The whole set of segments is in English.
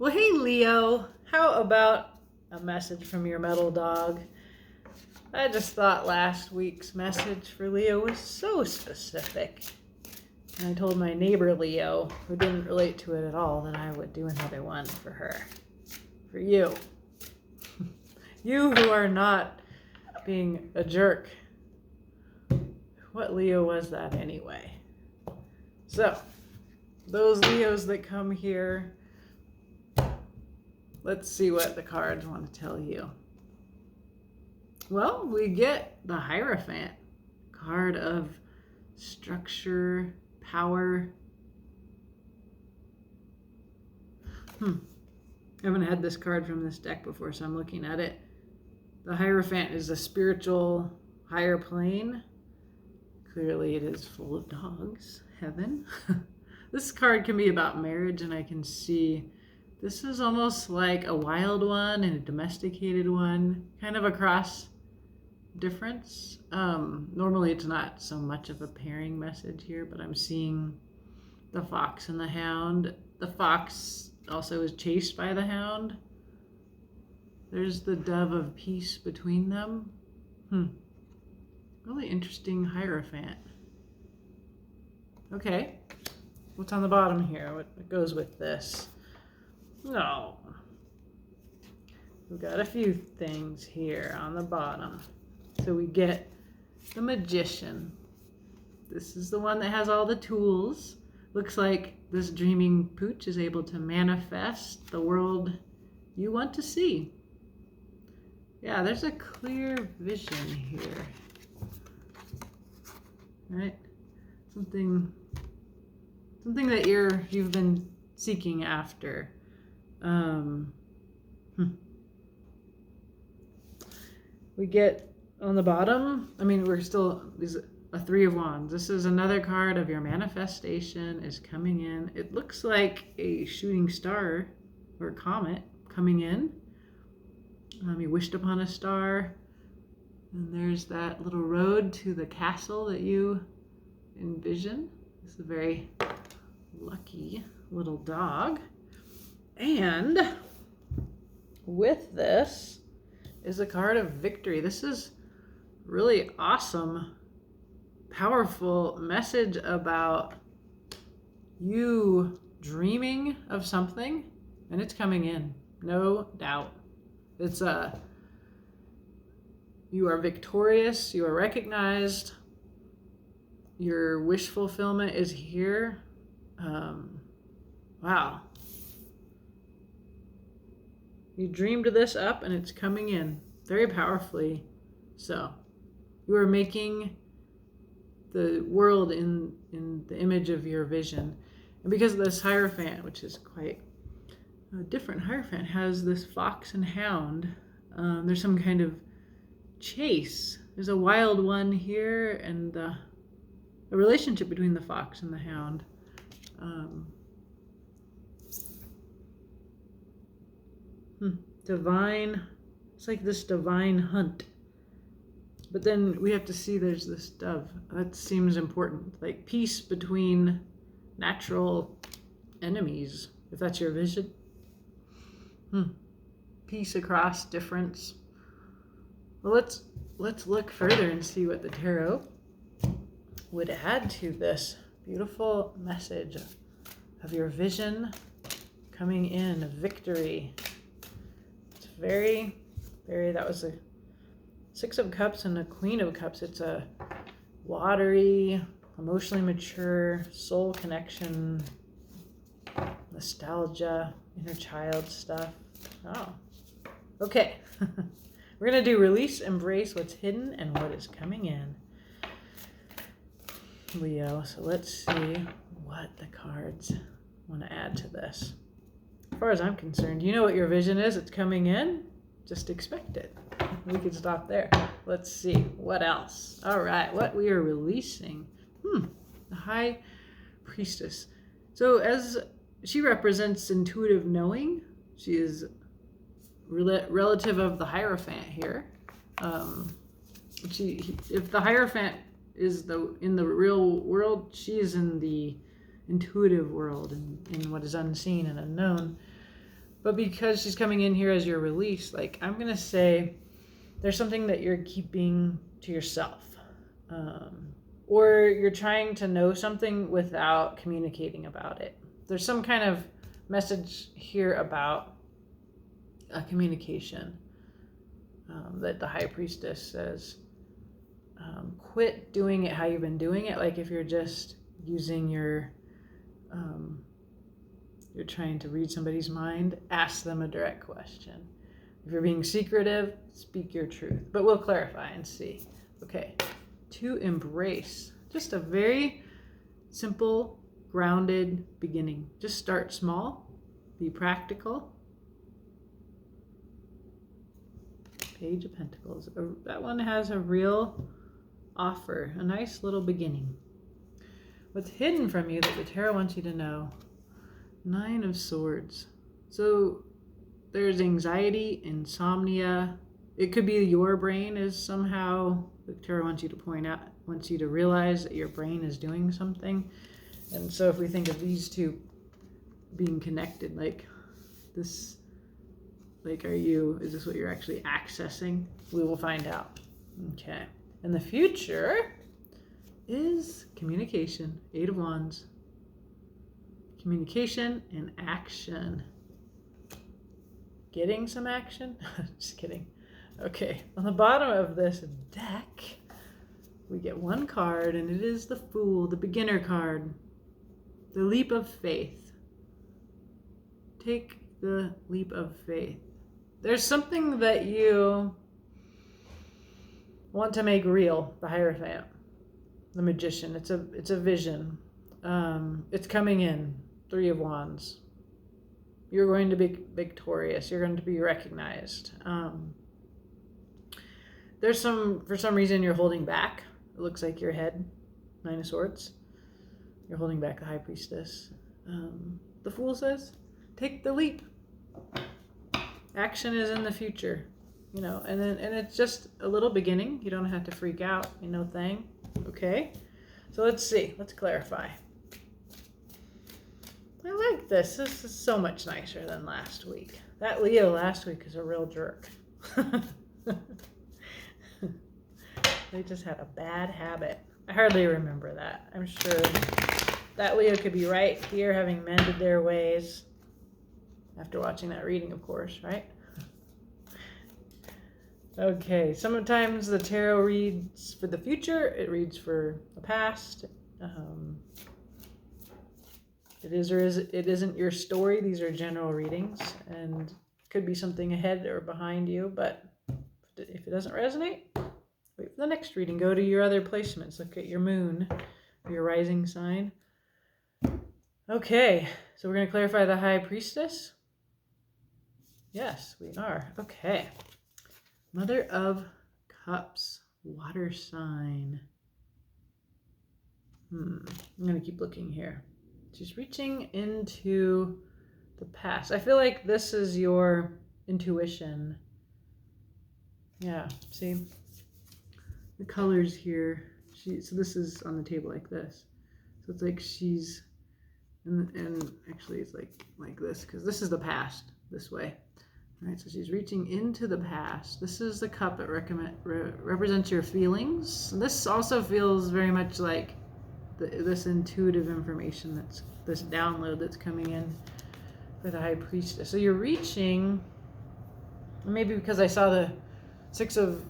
Well, hey, Leo, how about a message from your metal dog? I just thought last week's message for Leo was so specific. And I told my neighbor Leo, who didn't relate to it at all, that I would do another one for her. For you. You who are not being a jerk. What Leo was that anyway? So, those Leos that come here, let's see what the cards want to tell you. Well, we get the Hierophant, card of structure, power. I haven't had this card from this deck before, so I'm looking at it. The Hierophant is a spiritual higher plane. Clearly it is full of dogs. Heaven. This card can be about marriage, and I can see this is almost like a wild one and a domesticated one, kind of a cross difference. Normally it's not so much of a pairing message here, but I'm seeing the fox and the hound. The fox also is chased by the hound. There's the dove of peace between them. Really interesting Hierophant. Okay, what's on the bottom here? What goes with this? No. We've got a few things here on the bottom. So we get the Magician. This is the one that has all the tools. Looks like this dreaming pooch is able to manifest the world you want to see. Yeah, there's a clear vision here. Right? Something that you've been seeking after. We get on the bottom, we're still a Three of Wands. This is another card of your manifestation is coming in. It looks like a shooting star or a comet coming in. You wished upon a star, and there's that little road to the castle that you envision. This is a very lucky little dog. And with this is a card of victory. This is really awesome, powerful message about you dreaming of something, and it's coming in, no doubt. It's you are victorious, you are recognized, your wish fulfillment is here. Wow. You dreamed this up and it's coming in very powerfully. So you are making the world in the image of your vision. And because of this Hierophant, which is quite a different Hierophant, has this fox and hound, there's some kind of chase. There's a wild one here, and a relationship between the fox and the hound. Divine, it's like this divine hunt. But then we have to see there's this dove. That seems important. Like peace between natural enemies, if that's your vision. Peace across difference. Well, let's look further and see what the tarot would add to this beautiful message of your vision coming in, victory. It's very, that was a Six of Cups and a Queen of Cups. It's a watery, emotionally mature, soul connection, nostalgia, inner child stuff. Oh, okay. We're going to do release, embrace what's hidden and what is coming in. Leo, so let's see what the cards want to add to this. As far as I'm concerned, you know what your vision is. It's coming in. Just expect it. We could stop there. Let's see. What else? All right. What we are releasing. The High Priestess. So as she represents intuitive knowing, she is relative of the Hierophant here. If the Hierophant is in the real world, she is in the intuitive world, in what is unseen and unknown. But because she's coming in here as your release, like I'm going to say there's something that you're keeping to yourself. Or you're trying to know something without communicating about it. There's some kind of message here about a communication that the High Priestess says. Quit doing it how you've been doing it. Like if you're just using you're trying to read somebody's mind, ask them a direct question. If you're being secretive, speak your truth. But we'll clarify and see. Okay, to embrace. Just a very simple, grounded beginning. Just start small, be practical. Page of Pentacles. That one has a real offer, a nice little beginning. What's hidden from you that the tarot wants you to know? 9 of Swords. So there's anxiety, insomnia. It could be your brain is somehow, the tarot wants you to point out, wants you to realize that your brain is doing something. And so if we think of these two being connected, like this, like is this what you're actually accessing? We will find out. Okay. And the future is communication. 8 of Wands. Communication and action. Getting some action? Just kidding. Okay, on the bottom of this deck, we get one card, and it is the Fool, the beginner card. The leap of faith. Take the leap of faith. There's something that you want to make real, the Hierophant, the Magician. It's a vision. It's coming in. 3 of Wands. You're going to be victorious. You're going to be recognized. For some reason you're holding back. It looks like your head. 9 of Swords. You're holding back the High Priestess. The Fool says, take the leap. Action is in the future. And it's just a little beginning. You don't have to freak out. No thing. Okay? So let's see. Let's clarify. I like this. This is so much nicer than last week. That Leo last week is a real jerk. They just had a bad habit. I hardly remember that. I'm sure that Leo could be right here having mended their ways. After watching that reading, of course, right? Okay, sometimes the tarot reads for the future. It reads for the past. It is or it isn't your story. These are general readings, and could be something ahead or behind you. But if it doesn't resonate, wait for the next reading. Go to your other placements. Look at your moon, or your rising sign. Okay, so we're going to clarify the High Priestess. Yes, we are. Okay. Mother of Cups, water sign. I'm going to keep looking here. She's reaching into the past. I feel like this is your intuition. Yeah, see? The colors here. So this is on the table like this. So it's like she's, and actually it's like this, because this is the past, this way. All right, so she's reaching into the past. This is the cup that represents your feelings. This also feels very much like this intuitive information, that's this download that's coming in for the High Priestess. So you're reaching, maybe because I saw the 6 of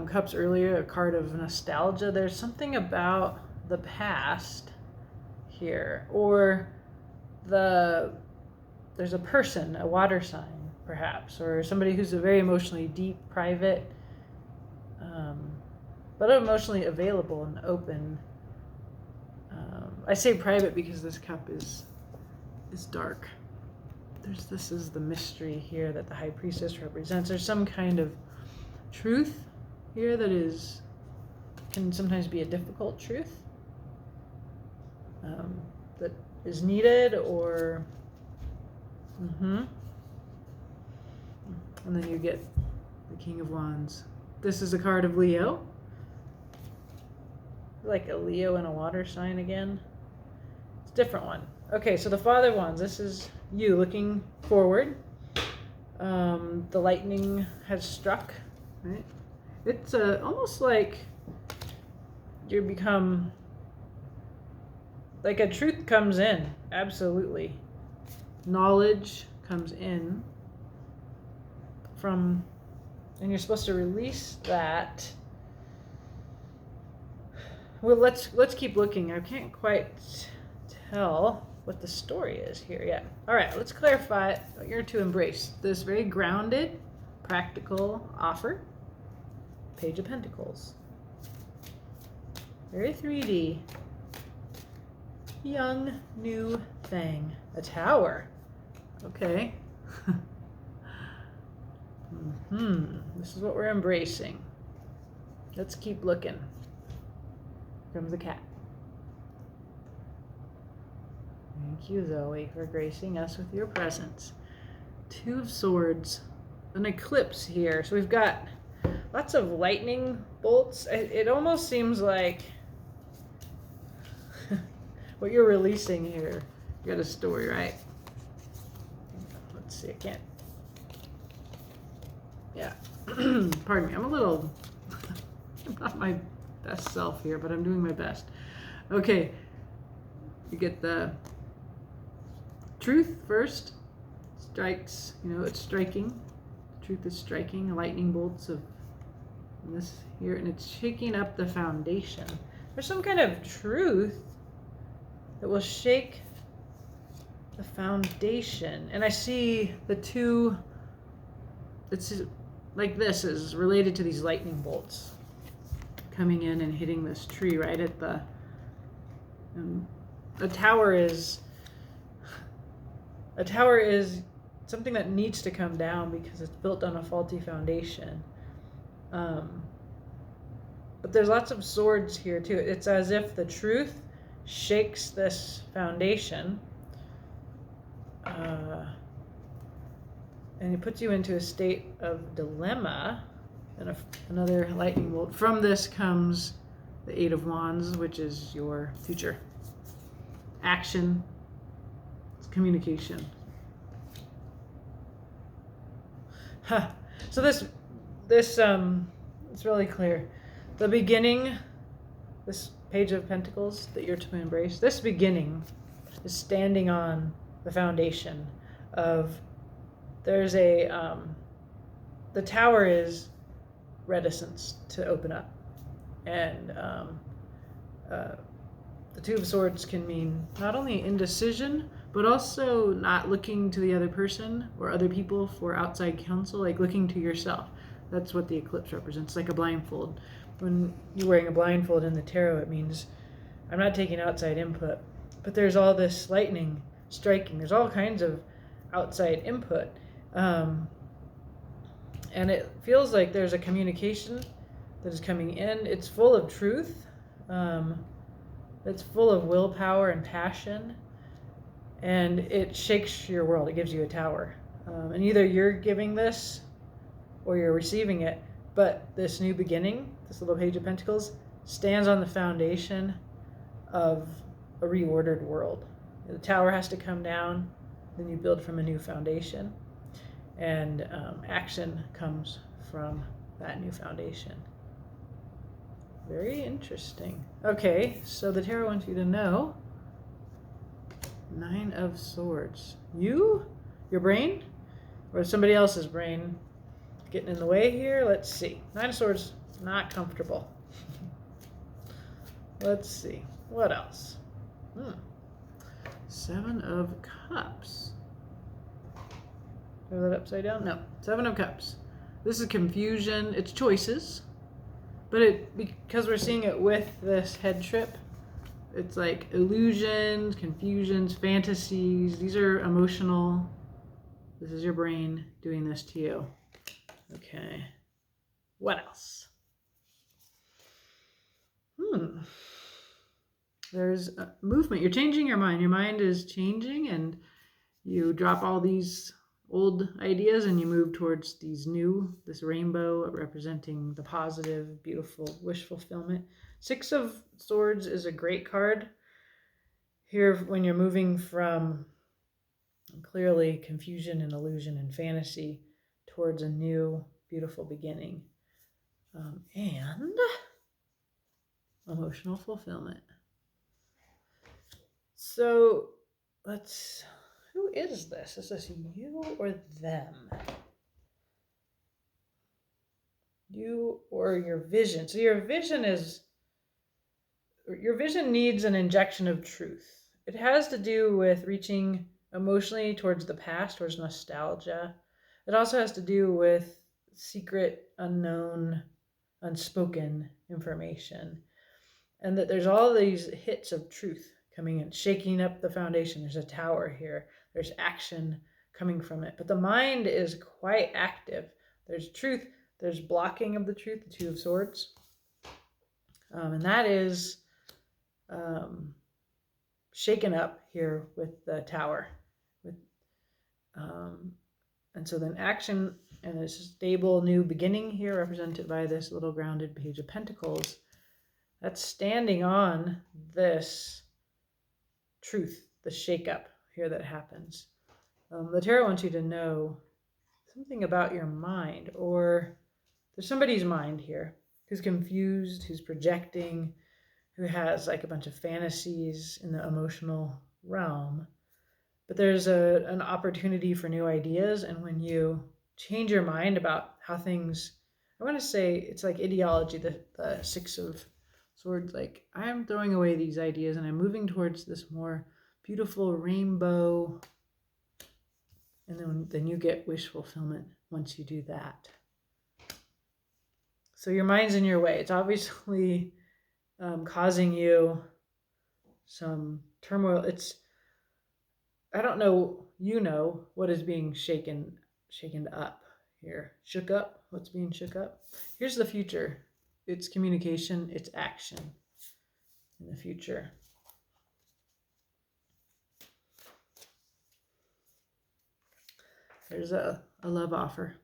Cups earlier, a card of nostalgia. There's something about the past here, or there's a person, a water sign perhaps, or somebody who's a very emotionally deep, private, but emotionally available and open. I say private because this cup is dark. This is the mystery here that the High Priestess represents. There's some kind of truth here that can sometimes be a difficult truth that is needed, or and then you get the King of Wands. This is a card of Leo, like a Leo and a water sign again. It's a different one. Okay, so the Father of Wands, this is you looking forward. The lightning has struck, right? It's almost like you become, like a truth comes in, absolutely. Knowledge comes in from, and you're supposed to release that. Well, let's keep looking. I can't quite tell what the story is here yet. All right, let's clarify what you're to embrace. This very grounded, practical offer. Page of Pentacles. Very 3D. Young, new thing. A tower. Okay. This is what we're embracing. Let's keep looking. Here comes the cat. Thank you, Zoe, for gracing us with your presence. Two of Swords. An eclipse here. So we've got lots of lightning bolts. It almost seems like what you're releasing here. You got a story, right? Let's see, I can't. Yeah. Pardon me. I'm a little, I'm not my best self here, but I'm doing my best. Okay. You get the truth first. Strikes, it's striking. Truth is striking. Lightning bolts of this here, and it's shaking up the foundation. There's some kind of truth that will shake the foundation. And I see the two, it's like this is related to these lightning bolts coming in and hitting this tree right at the tower is something that needs to come down because it's built on a faulty foundation. But there's lots of swords here too. It's as if the truth shakes this foundation, and it puts you into a state of dilemma. And another lightning bolt. From this comes the Eight of Wands, which is your future. Action, communication. So this it's really clear. The beginning, this Page of Pentacles that you're to embrace, this beginning is standing on the foundation of, there's a, the tower is reticence to open up. And the Two of Swords can mean not only indecision, but also not looking to the other person or other people for outside counsel, like looking to yourself. That's what the eclipse represents, like a blindfold. When you're wearing a blindfold in the tarot, it means I'm not taking outside input. But there's all this lightning striking. There's all kinds of outside input. And it feels like there's a communication that is coming in. It's full of truth. It's full of willpower and passion. And it shakes your world. It gives you a tower. And either you're giving this or you're receiving it. But this new beginning, this little Page of Pentacles, stands on the foundation of a reordered world. The tower has to come down, then you build from a new foundation. And action comes from that new foundation. Very interesting. Okay, so the tarot wants you to know. Nine of Swords. Your brain? Or somebody else's brain getting in the way here? Let's see. Nine of Swords, not comfortable. Let's see. What else? Seven of Cups. Is that upside down? No. Seven of Cups. This is confusion. It's choices. But because we're seeing it with this head trip, it's like illusions, confusions, fantasies. These are emotional. This is your brain doing this to you. Okay. What else? There's a movement. You're changing your mind. Your mind is changing, and you drop all these old ideas and you move towards these new, this rainbow representing the positive, beautiful wish fulfillment. Six of Swords is a great card here when you're moving from clearly confusion and illusion and fantasy towards a new, beautiful beginning. And emotional fulfillment. So who is this? Is this you or them? You or your vision. So your vision needs an injection of truth. It has to do with reaching emotionally towards the past, towards nostalgia. It also has to do with secret, unknown, unspoken information. And that there's all these hits of truth coming in, shaking up the foundation. There's a tower here. There's action coming from it. But the mind is quite active. There's truth. There's blocking of the truth, the Two of Swords. And that is shaken up here with the tower. And so then action and a stable new beginning here, represented by this little grounded Page of Pentacles. That's standing on this truth, the shakeup here that happens. The tarot wants you to know something about your mind, or there's somebody's mind here who's confused, who's projecting, who has like a bunch of fantasies in the emotional realm. But there's an opportunity for new ideas, and when you change your mind about how things, I want to say it's like ideology, the Six of Swords, like I'm throwing away these ideas and I'm moving towards this more beautiful rainbow, and then you get wish fulfillment once you do that. So your mind's in your way. It's obviously causing you some turmoil. I don't know, what is being shaken up here. Shook up, what's being shook up? Here's the future. It's communication, it's action in the future. There's a love offer.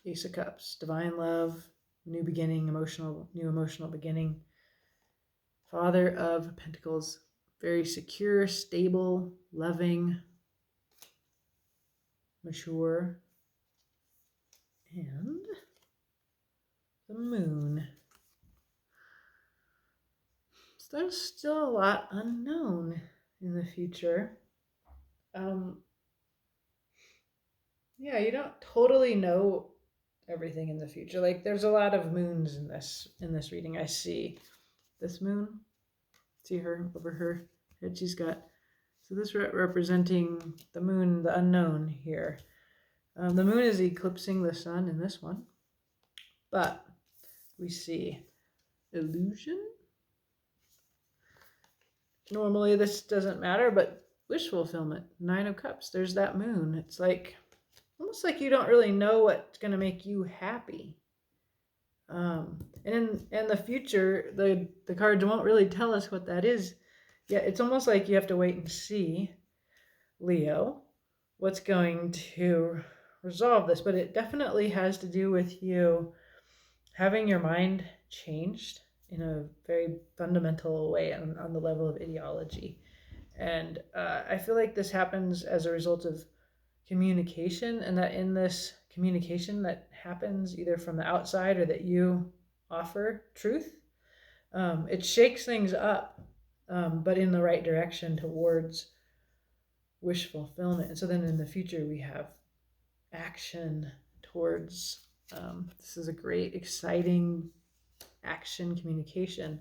Ace of Cups, divine love, new beginning, new emotional beginning. Father of Pentacles, very secure, stable, loving, mature. And the Moon. So there's still a lot unknown in the future. Yeah, you don't totally know everything in the future. Like there's a lot of moons in this reading. I see this moon. See her over her head. She's got, so this representing the moon, the unknown here. The moon is eclipsing the sun in this one, but we see illusion. Normally this doesn't matter, but wish fulfillment, Nine of Cups. There's that moon. It's like almost like you don't really know what's going to make you happy. And in the future, the cards won't really tell us what that is. Yeah, it's almost like you have to wait and see, Leo, what's going to resolve this. But it definitely has to do with you having your mind changed in a very fundamental way on the level of ideology. And I feel like this happens as a result of communication, and that in this communication that happens either from the outside or that you offer truth, it shakes things up, but in the right direction towards wish fulfillment. And so then in the future we have action towards, this is a great, exciting action communication.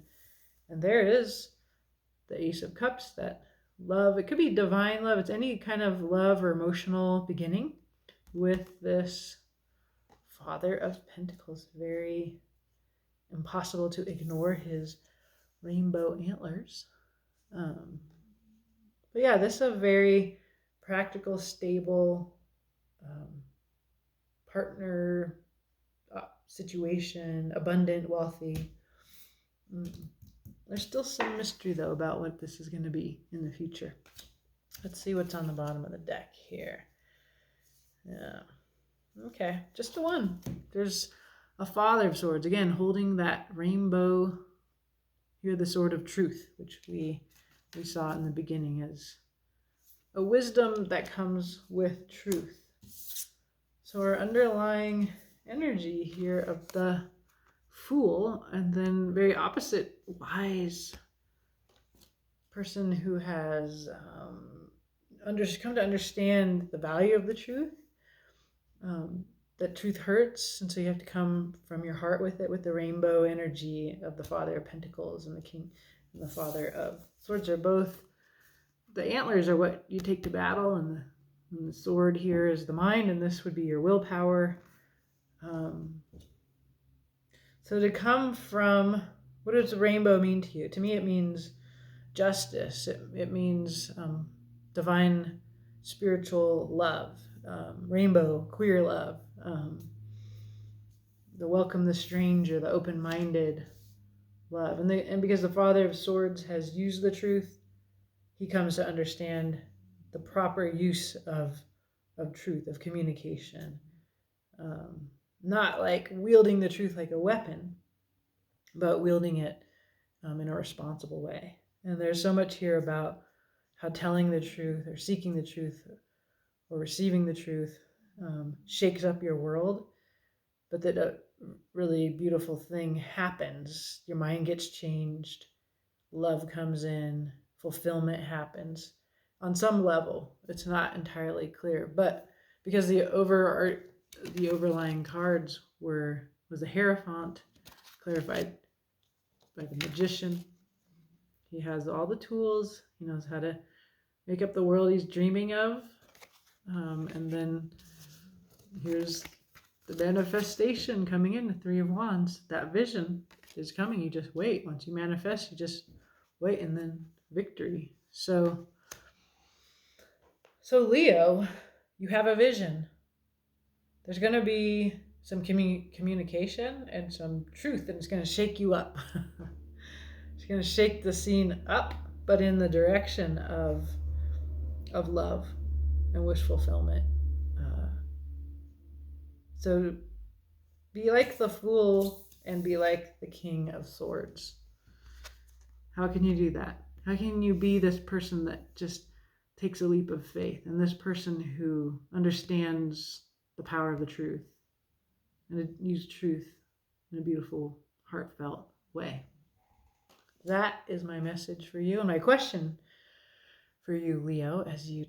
And there is the Ace of Cups, that love. It could be divine love. It's any kind of love or emotional beginning with this Father of Pentacles. Very impossible to ignore his rainbow antlers. But yeah, this is a very practical, stable partner situation, abundant, wealthy. There's still some mystery, though, about what this is going to be in the future. Let's see what's on the bottom of the deck here. Yeah. Okay, just the one. There's a Father of Swords, again, holding that rainbow. Here, the Sword of Truth, which we saw in the beginning as a wisdom that comes with truth. So our underlying energy here of the Fool, and then very opposite, wise person who has come to understand the value of the truth. That truth hurts, and so you have to come from your heart with it, with the rainbow energy of the Father of Pentacles and the King and the Father of Swords. Are both, the antlers are what you take to battle, and the sword here is the mind, and this would be your willpower. So to come from, what does the rainbow mean to you? To me, it means justice. It means divine spiritual love, rainbow, queer love, the welcome the stranger, the open-minded love. And because the Father of Swords has used the truth, he comes to understand the proper use of truth, of communication. Not like wielding the truth like a weapon, but wielding it in a responsible way. And there's so much here about how telling the truth or seeking the truth or receiving the truth shakes up your world, but that a really beautiful thing happens. Your mind gets changed, love comes in, fulfillment happens on some level. It's not entirely clear, but because the overlying cards was the Hierophant, clarified by the Magician. He has all the tools. He knows how to make up the world he's dreaming of. And then here's the manifestation coming in, the Three of Wands. That vision is coming. You just wait. Once you manifest, you just wait, and then victory. So Leo, you have a vision. There's going to be some communication and some truth, and it's going to shake you up. It's going to shake the scene up, but in the direction of love and wish fulfillment. So be like the Fool and be like the King of Swords. How can you do that? How can you be this person that just takes a leap of faith, and this person who understands the power of the truth and use truth in a beautiful, heartfelt way? That is my message for you, and my question for you, Leo, as you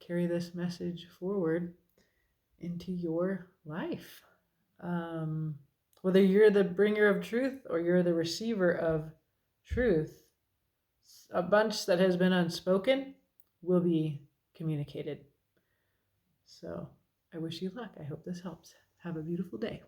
carry this message forward into your life. Whether you're the bringer of truth or you're the receiver of truth, a bunch that has been unspoken will be communicated. So I wish you luck. I hope this helps. Have a beautiful day.